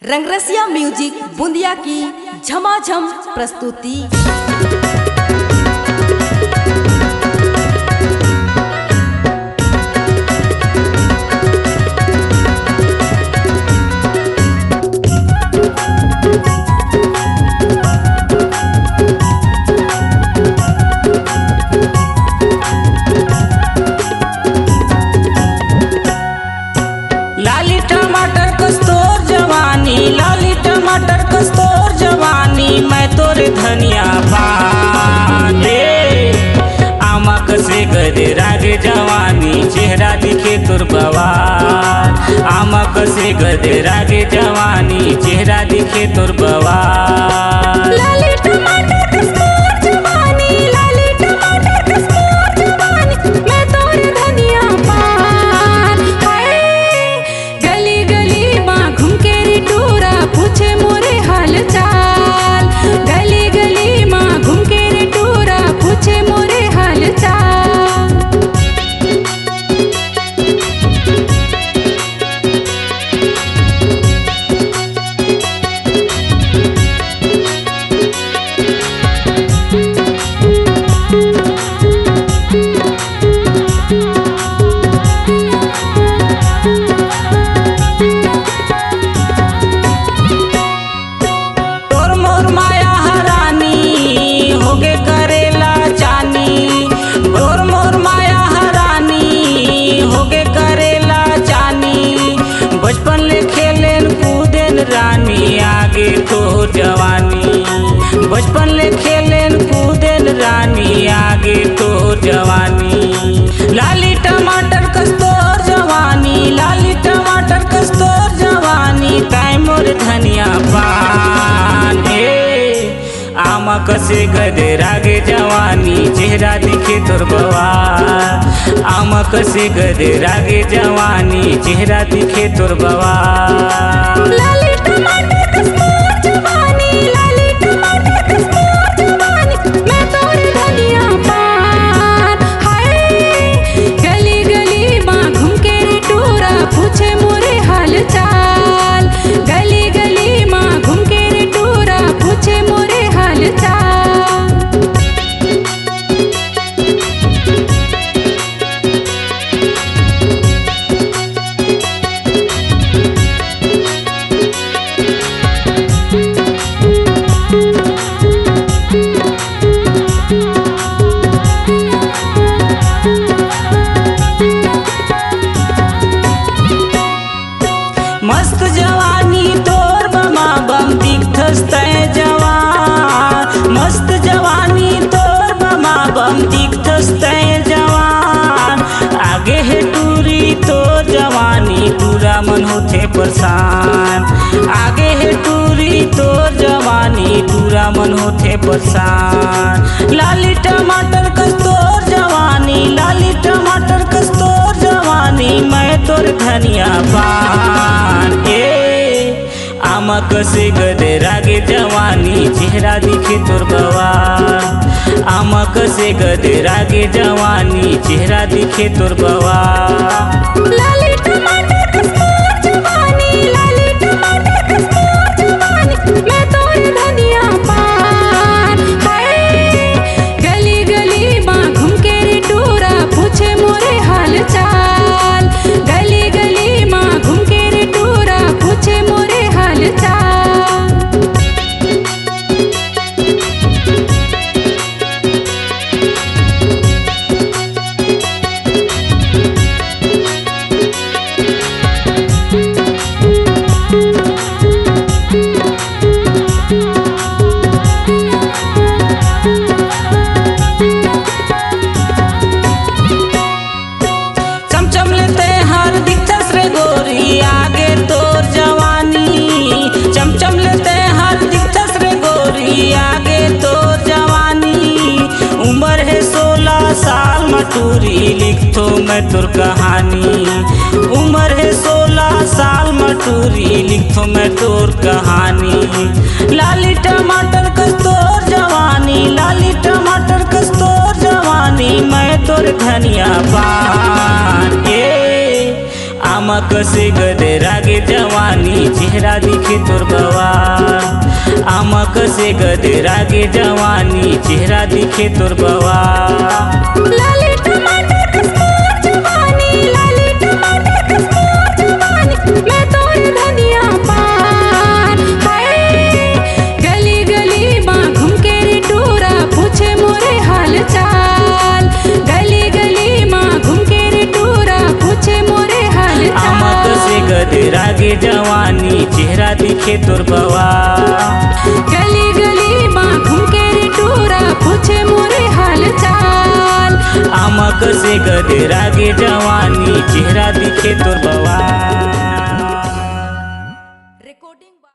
Rang Rasiya music बूंदिया की झमाझम प्रस्तुति। लाली टमाटर कस्तूर जवानी, लाली टमाटर कस्तूर जवानी, मैं तोरे धनिया पाने आमा कसे गदे रागे जवानी, चेहरा दिखे तुर बवार। आमा कसे गदे रागे जवानी, चेहरा दिखे तुर बवार। लाली टमाटर कस्तूर जवानी, लाली टमाटर कस्तूर जवानी, मैं तोरे धनिया पान। हाय गली गली माँ घूम के रिटूरा पूछे मोरे हाल चाल। गली गली माँ घूम के रिटूरा पूछे मोरे हाल चाल। बचपन ले खेलेन कूदेन रानी, आगे तो जवानी। बचपन ले खेलेन कूदेन रानी, आगे तो जवानी। लाली टमाटर कस्तूर जवानी, लाली टमाटर कस्तूर जवानी, ताई मोर धनिया पान। आमा कसे गदे रागे जवानी, चेहरा दिखे तुर बवार। आमा कसे गदे रागे जवानी, चेहरा दिखे तुर बवार। लाली टमाटर कस्तूर जवानी, लाली टमाटर कस्तूर जवानी, मैं तोरे धनिया पान। हाय गली गली माँ घूम के रिटूरा पूछे मोरे हाल चाल। गली गली माँ घूम के रिटूरा पूछे मोरे हाल चाल। मस्त जवानी तोर बमा बम दिखथस तय जवान। मस्त जवानी तोर बमा बम दिखथस तय जवान। आगे है टूरी तोर जवानी, टूरा मन होथे परेशान। आगे है टूरी तोर जवानी, टूरा मन होथे परेशान। लाली टमाटर कस्तूर जवानी, लाली टमाटर कस्तूर जवानी, मैं तोर धनिया पान। आमा कसे गदे रागे जवानी, चेहरा दिखे तुर बवार। आमा कसे गदे रागे जवानी, चेहरा दिखे तुर बवार। लाली टमाटर कस्तूर जवानी, लाली टमाटर कस्तूर जवानी, मैं तोरे धनिया पान। हाय गली गली माँ घूम के रिटूरा पूछे मोरे हाल चाल। गली गली माँ घूम के रिटूरा पूछे मोरे हाल चाल। चमचम लेते हर दिखथस रे गोरी, आगे तोर जवानी। चमचम लेते हर दिखथस रे गोरी, आगे तोर जवानी। उम्र है 16 साल मटूरी, लिखतो मैं तुर कहानी। उम्र है 16 साल मटूरी, लिखतो मैं तुर कहानी। लाली टमाटर कस्तूर जवानी, लाली टमाटर कस्तूर जवानी, मैं तोर धनिया पान। आमा आमक से गदरागे जवानी चेहरा दिखे तोर बवाल। आमक से गदरागे जवानी चेहरा दिखे तोर बवाल। लाली टमाटर कस मोर जवानी, लाली टमाटर कस मोर जवानी, मैं तोर धनिया पान। हाय गली गली माँ घूम के रे टूरा पूछे मोरे हाल चाल। गली गली माँ घूम के रे टूरा पूछे मोरे हाल चाल। आमक से गदरागे जवानी चेहरा दिखे तोर बवाल। गली गली माँ घूम के रे टूरा पूछे मोरे हाल चाल। आमक से गदरागे जवानी चेहरा दिखे तोर बवाल।